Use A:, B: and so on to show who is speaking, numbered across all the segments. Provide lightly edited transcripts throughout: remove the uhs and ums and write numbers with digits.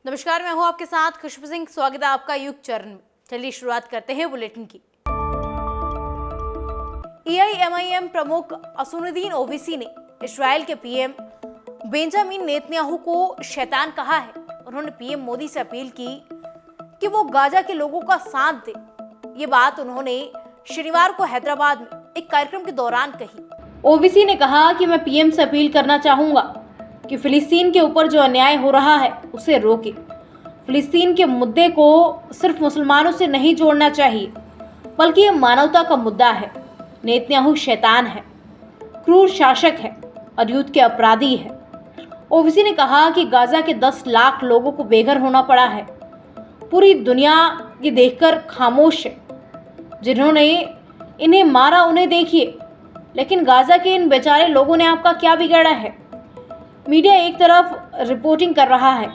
A: नमस्कार, मैं हूं आपके साथ खुशबू सिंह। स्वागत है आपका युग चरण में। चलिए शुरुआत करते हैं बुलेटिन की। एआईएमआईएम प्रमुख असदुद्दीन ओवैसी ने इस्राएल के पीएम बेंजामिन नेतन्याहू को शैतान कहा है। उन्होंने पीएम मोदी से अपील की कि वो गाजा के लोगों का साथ दे। ये बात उन्होंने शनिवार को हैदराबाद में एक कार्यक्रम के दौरान कही। ओवैसी ने कहा कि मैं पीएम से अपील करना चाहूंगा कि फिलिस्तीन के ऊपर जो अन्याय हो रहा है उसे रोके। फिलिस्तीन के मुद्दे को सिर्फ मुसलमानों से नहीं जोड़ना चाहिए, बल्कि ये मानवता का मुद्दा है। नेतन्याहू शैतान है, क्रूर शासक है और युद्ध के अपराधी है। ओवैसी ने कहा कि गाजा के 10 लाख लोगों को बेघर होना पड़ा है। पूरी दुनिया ये देखकर खामोश है। जिन्होंने इन्हें मारा उन्हें देखिए, लेकिन गाजा के इन बेचारे लोगों ने आपका क्या बिगाड़ा है? मीडिया एक तरफ रिपोर्टिंग कर रहा है,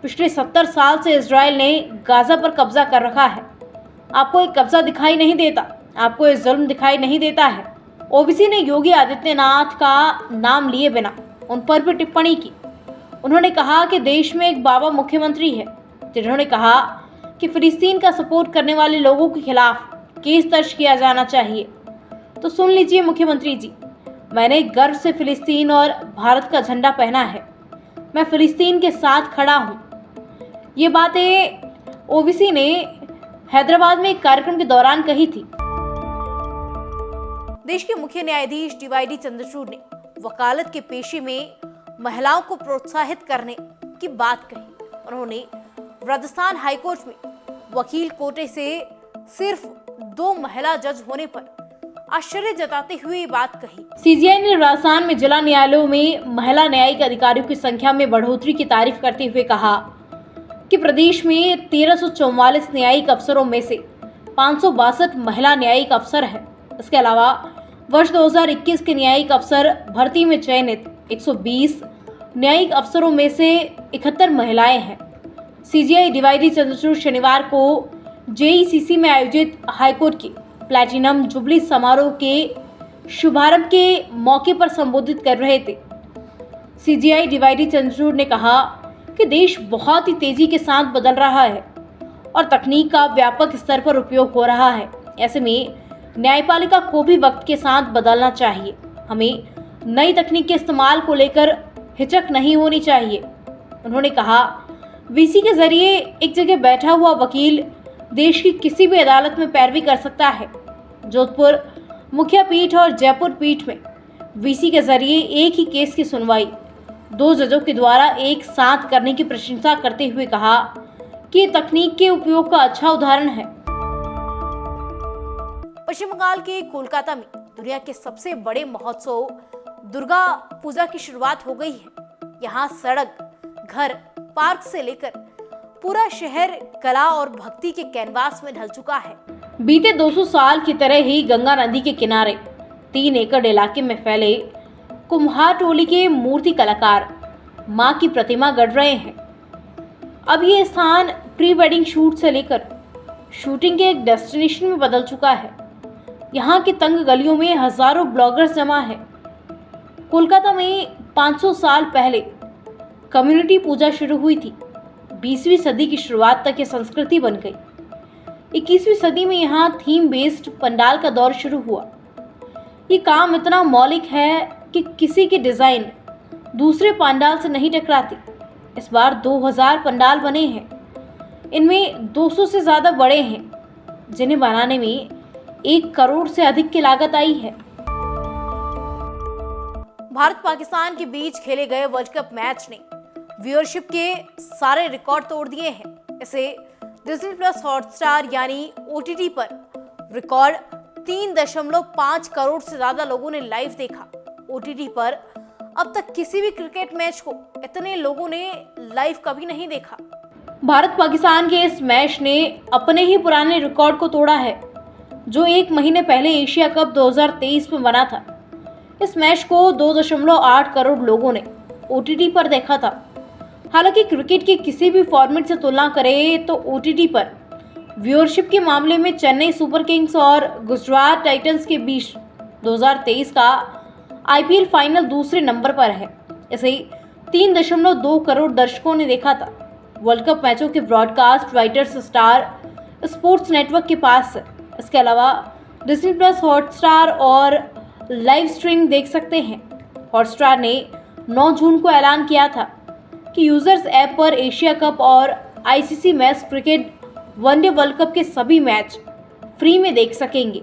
A: पिछले 70 साल से इजराइल ने गाजा पर कब्जा कर रखा है। आपको एक कब्जा दिखाई नहीं देता, आपको एक जुल्म दिखाई नहीं देता है। ओवैसी ने योगी आदित्यनाथ का नाम लिए बिना उन पर भी टिप्पणी की। उन्होंने कहा कि देश में एक बाबा मुख्यमंत्री है जिन्होंने कहा कि फिलिस्तीन का सपोर्ट करने वाले लोगों के खिलाफ केस दर्ज किया जाना चाहिए। तो सुन लीजिए मुख्यमंत्री जी, मैंने गर्व से फिलिस्तीन और भारत का झंडा पहना है। मैं फिलिस्तीन के साथ खड़ा हूँ। ये बातें ओवैसी ने हैदराबाद में एक कार्यक्रम के दौरान कही थी। देश के मुख्य न्यायाधीश डीवाई चंद्रचूड़ ने वकालत के पेशे में महिलाओं को प्रोत्साहित करने की बात कही। उन्होंने राजस्थान हाईकोर्ट में वकील कोटे से सिर्फ 2 महिला जज होने पर आश्चर्य जताते हुए ये बात कही। सीजीआई ने राजस्थान में जिला न्यायालयों में महिला न्यायिक अधिकारियों की संख्या में बढ़ोतरी की तारीफ करते हुए कहा कि प्रदेश में 1344 न्यायिक अफसरों में से 562 महिला न्यायिक अफसर हैं। इसके अलावा वर्ष 2021 के न्यायिक अफसर भर्ती में चयनित 120 न्यायिक अफसरों में से 71 महिलाएं हैं। सीजीआई डीवाई चंद्रचूड़ शनिवार को जेईसीसी में आयोजित हाईकोर्ट की प्लैटिनम जुबली समारोह के शुभारंभ के मौके पर संबोधित कर रहे थे। सीजीआई डीवाई चंद्रचूड़ ने कहा कि देश बहुत ही तेजी के साथ बदल रहा है और तकनीक का व्यापक स्तर पर उपयोग हो रहा है। ऐसे में न्यायपालिका को भी वक्त के साथ बदलना चाहिए। हमें नई तकनीक के इस्तेमाल को लेकर हिचक नहीं होनी चाहिए। उन्होंने कहा, वीसी के जरिए एक जगह बैठा हुआ वकील देश की किसी भी अदालत में पैरवी कर सकता है। जोधपुर मुख्य पीठ और जयपुर पीठ में वीसी के जरिए एक ही केस की सुनवाई 2 जजों के द्वारा एक साथ करने की प्रशंसा करते हुए कहा कि तकनीक के उपयोग का अच्छा उदाहरण है। पश्चिम बंगाल के कोलकाता में दुनिया के सबसे बड़े महोत्सव दुर्गा पूजा की शुरुआत हो गई है। यहाँ सड़क, घर, पार्क से लेकर पूरा शहर कला और भक्ति के कैनवास में ढल चुका है। बीते 200 साल की तरह ही गंगा नदी के किनारे 3 एकड़ इलाके में फैले कुम्हार टोली के मूर्ति कलाकार मां की प्रतिमा गढ़ रहे हैं। अब ये स्थान प्री वेडिंग शूट से लेकर शूटिंग के एक डेस्टिनेशन में बदल चुका है। यहाँ की तंग गलियों में हजारों ब्लॉगर्स जमा हैं। कोलकाता में 500 साल पहले कम्युनिटी पूजा शुरू हुई थी। 20वीं सदी की शुरुआत तक ये संस्कृति बन गई। 21वीं सदी में यहाँ थीम बेस्ड पंडाल का दौर शुरू हुआ। ये काम इतना मौलिक है कि किसी की डिज़ाइन दूसरे पंडाल से नहीं टकराती। इस बार 2000 पंडाल बने हैं। इनमें 200 से ज़्यादा बड़े हैं, जिन्हें बनाने में 1 करोड़ से अधिक की लागत आई है। भारत पाकिस्तान के बीच खेले गए वर्ल्ड कप मैच ने व्यूअरशिप के सारे रिकॉर्ड तोड़ दिए हैं। इसे डिज्नी प्लस हॉटस्टार यानी ओटीटी पर रिकॉर्ड 3.5 करोड़ से ज्यादा लोगों ने लाइव देखा। ओटीटी पर अब तक किसी भी क्रिकेट मैच को इतने लोगों ने लाइव कभी नहीं देखा। भारत पाकिस्तान के इस मैच ने अपने ही पुराने रिकॉर्ड को तोड़ा है, जो 1 महीने पहले एशिया कप 2023 में बना था। इस मैच को 2.8 करोड़ लोगों ने ओटीटी पर देखा था। हालांकि क्रिकेट के किसी भी फॉर्मेट से तुलना करें तो ओटीटी पर व्यूअरशिप के मामले में चेन्नई सुपर किंग्स और गुजरात टाइटंस के बीच 2023 का आईपीएल फाइनल दूसरे नंबर पर है। इसे 3.2 करोड़ दर्शकों ने देखा था। वर्ल्ड कप मैचों के broadcast writers star sports network के पास है। इसके अलावा डिज्नी प्लस हॉटस्टार और लाइव स्ट्रीम देख सकते हैं। हॉटस्टार ने 9 जून को ऐलान किया था कि यूजर्स ऐप पर एशिया कप और ICC match cricket one day world cup के सभी मैच फ्री में देख सकेंगे।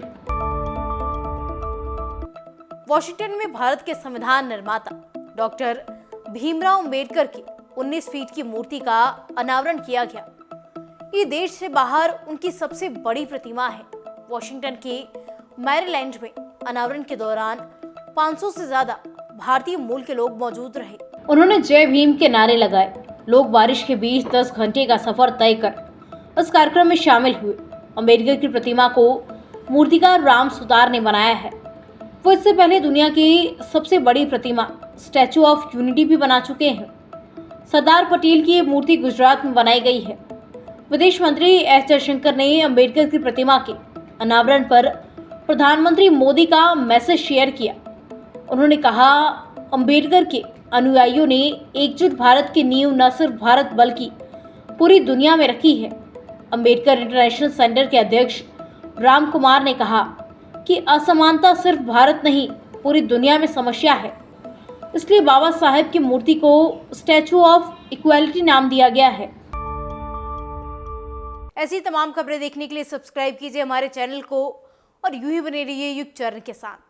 A: वॉशिंगटन में भारत के संविधान निर्माता डॉक्टर भीमराव अंबेडकर की 19 फीट की मूर्ति का अनावरण किया गया। ये देश से बाहर उनकी सबसे बड़ी प्रतिमा है। वॉशिंगटन के मैरीलैंड में अनावरण के दौरान 500 से ज्यादा भारतीय मूल के लोग मौजूद रहे। उन्होंने जय भीम के नारे लगाए। लोग बारिश के बीच 10 घंटे का सफर तय कर इस कार्यक्रम में शामिल हुए। अंबेडकर की प्रतिमा को मूर्तिकार राम सुतार ने बनाया है। वो इससे पहले दुनिया की सबसे बड़ी प्रतिमा स्टैचू ऑफ यूनिटी भी बना चुके हैं। सरदार पटेल की ये मूर्ति गुजरात में बनाई गई है। विदेश मंत्री एस जयशंकर ने अंबेडकर की प्रतिमा के अनावरण पर प्रधानमंत्री मोदी का मैसेज शेयर किया। उन्होंने कहा, अंबेडकर के अनुयायियों ने एकजुट भारत की नींव न सिर्फ भारत बल्कि पूरी दुनिया में रखी है। अंबेडकर इंटरनेशनल सेंटर के अध्यक्ष राम कुमार ने कहा कि असमानता सिर्फ भारत नहीं पूरी दुनिया में समस्या है, इसलिए बाबा साहेब की मूर्ति को स्टैचू ऑफ इक्वालिटी नाम दिया गया है। ऐसी तमाम खबरें देखने के लिए सब्सक्राइब कीजिए हमारे चैनल को और यूं ही बने रहिए युग चैनल के साथ।